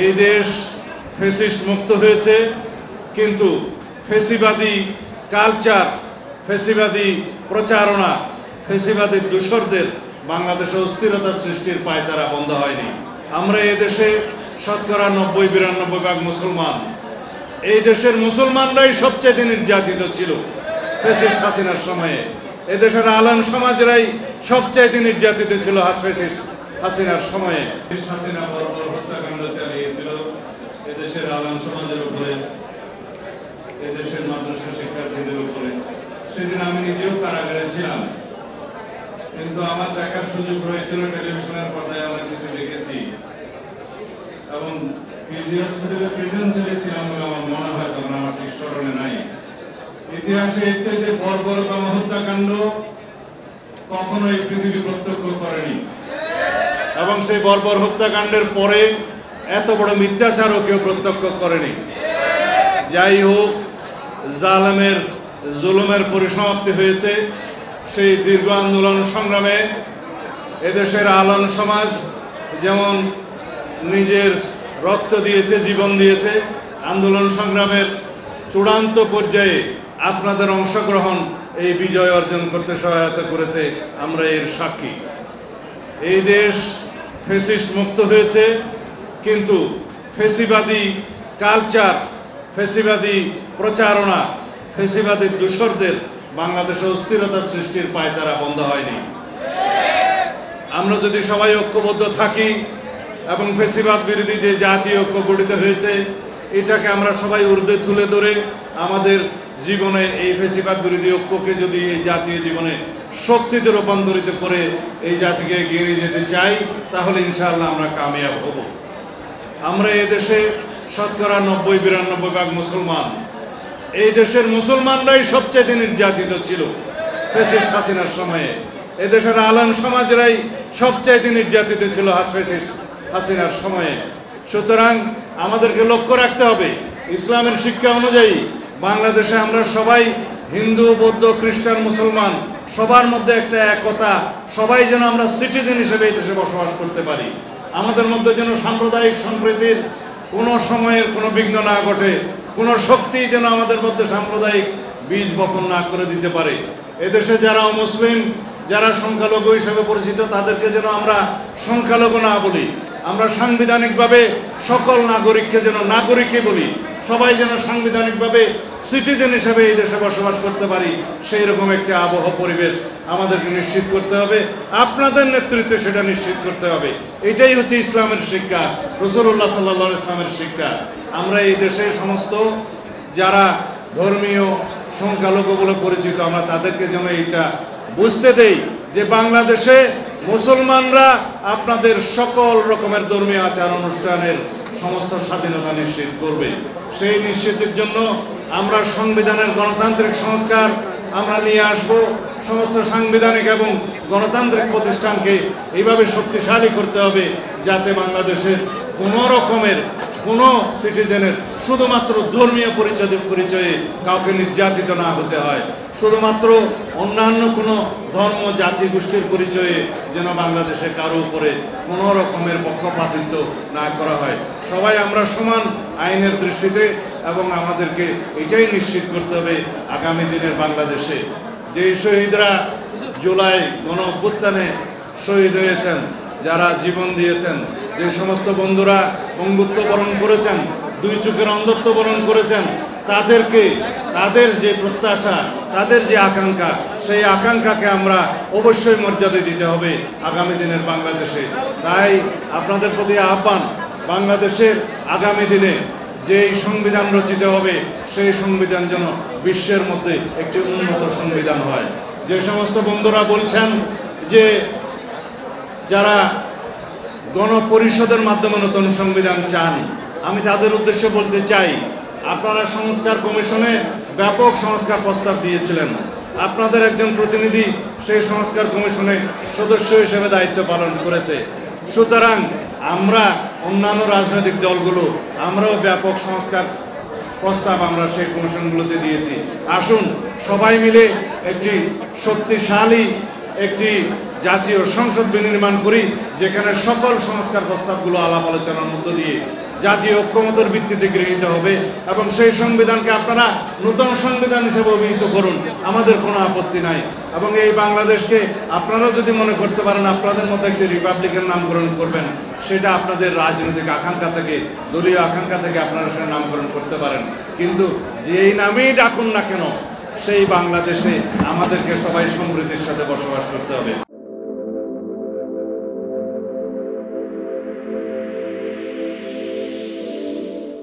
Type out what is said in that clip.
এই দেশ ফ্যাসিস্ট মুক্ত হয়েছে, কিন্তু ফ্যাসিবাদী কালচার, ফ্যাসিবাদী প্রচারণা, ফ্যাসিবাদী দূষরদের বাংলাদেশে অস্থিরতা সৃষ্টির পায়তারা বন্ধ হয়নি। আমরা এই দেশে শতকরা 90-92 মুসলমান। এই দেশের মুসলমানরাই সবচেয়ে নির্যাতিত ছিল ফ্যাসিস্ট হাসিনার সময়ে। এদেশের আলেম সমাজরাই সবচাইতে নির্যাতিত ছিল ফ্যাসিস্ট হাসিনার সময়ে। হাসিনা বর্বর হত্যাকাণ্ড চালিয়েছিল এদেশের আলেম সমাজের উপরে, এদেশের মাদ্রাসা শিক্ষার্থীদের উপরে। সেদিন আমি নিজেও কারাগারে ছিলাম, কিন্তু আমার দেখার সুযোগ হয়েছিল টেলিভিশনের পর্দায়। আমরা কিছু দেখেছি এবং পিজি হসপিটালে প্রেজেন্ট ছিলাম বলে আমার মনে হয়, তখন আমার ঠিক স্মরণে নাই। ইতিহাসে এর চাইতে বর্বরতম হত্যাকাণ্ড কখনো এই পৃথিবী প্রত্যক্ষ করেনি, এবং সেই বর্বর হত্যাকাণ্ডের পরে এত বড় মিথ্যাচারও কেউ প্রত্যক্ষ করেনি। যাই হোক, জালেমের জুলুমের পরিসমাপ্তি হয়েছে। সেই দীর্ঘ আন্দোলন সংগ্রামে এদেশের আলেম সমাজ যেমন নিজের রক্ত দিয়েছে, জীবন দিয়েছে, আন্দোলন সংগ্রামের চূড়ান্ত পর্যায়ে আপনাদের অংশগ্রহণ এই বিজয় অর্জন করতে সহায়তা করেছে। আমরা এর সাক্ষী। এই দেশ ফ্যাসিস্ট মুক্ত হয়েছে, কিন্তু ফ্যাসিবাদী কালচার, ফ্যাসিবাদী প্রচারণা, ফ্যাসিবাদী দূষরদের বাংলাদেশে অস্থিরতা সৃষ্টির পায়তারা বন্ধ হয়নি। আমরা যদি সবাই ঐক্যবদ্ধ থাকি এবং ফ্যাসিবাদ বিরোধী যে জাতীয় ঐক্য গঠিত হয়েছে, এটাকে আমরা সবাই ঊর্ধ্বে তুলে ধরে আমাদের জীবনে এই ফ্যাসিবাদ বিরোধী ঐক্যকে যদি এই জাতীয় জীবনে শক্তিতে রূপান্তরিত করে এই জাতিকে এগিয়ে নিয়ে যেতে চাই, তাহলে ইনশাআল্লাহ আমরা কামিয়াব হব। আমরা এদেশে শতকরা 90-92 মুসলমান। এই দেশের মুসলমানরাই সবচেয়ে নির্যাতিত ছিল ফ্যাসিস্ট হাসিনার সময়ে। এদেশের আলেম সমাজরাই সবচাইতে নির্যাতিত ছিল ফ্যাসিস্ট হাসিনার সময়ে। সুতরাং আমাদেরকে লক্ষ্য রাখতে হবে, ইসলামের শিক্ষা অনুযায়ী বাংলাদেশে আমরা সবাই হিন্দু, বৌদ্ধ, খ্রিস্টান, মুসলমান সবার মধ্যে একটা একতা, সবাই যেন আমরা সিটিজেন হিসেবে এই দেশে বসবাস করতে পারি। আমাদের মধ্যে যেন সাম্প্রদায়িক সম্প্রীতির কোনো সময়ের কোনো বিঘ্ন না ঘটে, কোনো শক্তি যেন আমাদের মধ্যে সাম্প্রদায়িক বীজ বপন না করে দিতে পারে। এদেশে যারা মুসলিম, যারা সংখ্যালঘু হিসেবে পরিচিত, তাদেরকে যেন আমরা সংখ্যালঘু না বলি, আমরা সাংবিধানিকভাবে সকল নাগরিককে যেন নাগরিকই বলি। সবাই যেন সাংবিধানিকভাবে সিটিজেন হিসেবে এই দেশে বসবাস করতে পারি, সেই রকম একটি আবহাওয়া পরিবেশ আমাদেরকে নিশ্চিত করতে হবে। আপনাদের নেতৃত্বে সেটা নিশ্চিত করতে হবে। এটাই হচ্ছে ইসলামের শিক্ষা, রাসূলুল্লাহ সাল্লাল্লাহু আলাইহি ওয়াসাল্লামের শিক্ষা। আমরা এই দেশের সমস্ত যারা ধর্মীয় সংখ্যালঘু বলে পরিচিত, আমরা তাদেরকে যেন এটা বুঝতে দেই যে বাংলাদেশে মুসলমানরা আপনাদের সকল রকমের ধর্মীয় আচার অনুষ্ঠানের সমস্ত স্বাধীনতা নিশ্চিত করবে। সেই নিশ্চিতের জন্য আমরা সংবিধানের গণতান্ত্রিক সংস্কার আমরা নিয়ে আসব। সমস্ত সাংবিধানিক এবং গণতান্ত্রিক প্রতিষ্ঠানকে এইভাবে শক্তিশালী করতে হবে যাতে বাংলাদেশের কোনো রকমের কোনো সিটিজেনের শুধুমাত্র ধর্মীয় পরিচয়ে কাউকে নির্যাতিত না হতে হয়, শুধুমাত্র অন্যান্য কোনো ধর্ম, জাতি, গোষ্ঠীর পরিচয়ে যেন বাংলাদেশে কারো উপরে কোনো রকমের পক্ষপাতিত্ব না করা হয়। সবাই আমরা সমান আইনের দৃষ্টিতে, এবং আমাদেরকে এটাই নিশ্চিত করতে হবে আগামী দিনের বাংলাদেশে যেই শহীদরা জুলাই গণ অভ্যুত্থানে শহীদ হয়েছেন, যারা জীবন দিয়েছেন, যে সমস্ত বন্ধুরা পঙ্গুত্ব বরণ করেছেন, দুই চোখের অন্ধত্ব বরণ করেছেন, তাদেরকে তাদের যে প্রত্যাশা, তাদের যে আকাঙ্ক্ষা, সেই আকাঙ্ক্ষাকে আমরা অবশ্যই মর্যাদা দিতে হবে আগামী দিনের বাংলাদেশে। তাই আপনাদের প্রতি আহ্বান, বাংলাদেশের আগামী দিনে যেই সংবিধান রচিত হবে সেই সংবিধান যেন বিশ্বের মধ্যে একটি উন্নত সংবিধান হয়। যে সমস্ত বন্ধুরা বলছেন যে যারা গণপরিষদের মাধ্যমে নতুন সংবিধান চান, আমি তাদের উদ্দেশ্যে বলতে চাই, আপনারা সংস্কার কমিশনে ব্যাপক সংস্কার প্রস্তাব দিয়েছিলেন। আপনাদের একজন প্রতিনিধি সেই সংস্কার কমিশনে সদস্য হিসেবে দায়িত্ব পালন করেছে। সুতরাং আমরা অন্যান্য রাজনৈতিক দলগুলো আমরাও ব্যাপক সংস্কার প্রস্তাব আমরা সেই কমিশনগুলোতে দিয়েছি। আসুন সবাই মিলে একটি শক্তিশালী একটি জাতীয় সংসদ বিনির্মাণ করি, যেখানে সকল সংস্কার প্রস্তাবগুলো আলাপ আলোচনার মধ্য দিয়ে জাতীয় ঐক্যমতের ভিত্তিতে গৃহীত হবে এবং সেই সংবিধানকে আপনারা নূতন সংবিধান হিসেবে অভিহিত করুন, আমাদের কোনো আপত্তি নাই। এবং এই বাংলাদেশকে আপনারা যদি মনে করতে পারেন আপনাদের মতো একটি রিপাবলিকের নামকরণ করবেন, সেটা আপনাদের রাজনৈতিক আকাঙ্ক্ষা থেকে, দলীয় আকাঙ্ক্ষা থেকে আপনারা সেটা নামকরণ করতে পারেন, কিন্তু যেই নামেই ডাকুন না কেন সেই বাংলাদেশে আমাদেরকে সবাই সমৃদ্ধির সাথে বসবাস করতে হবে।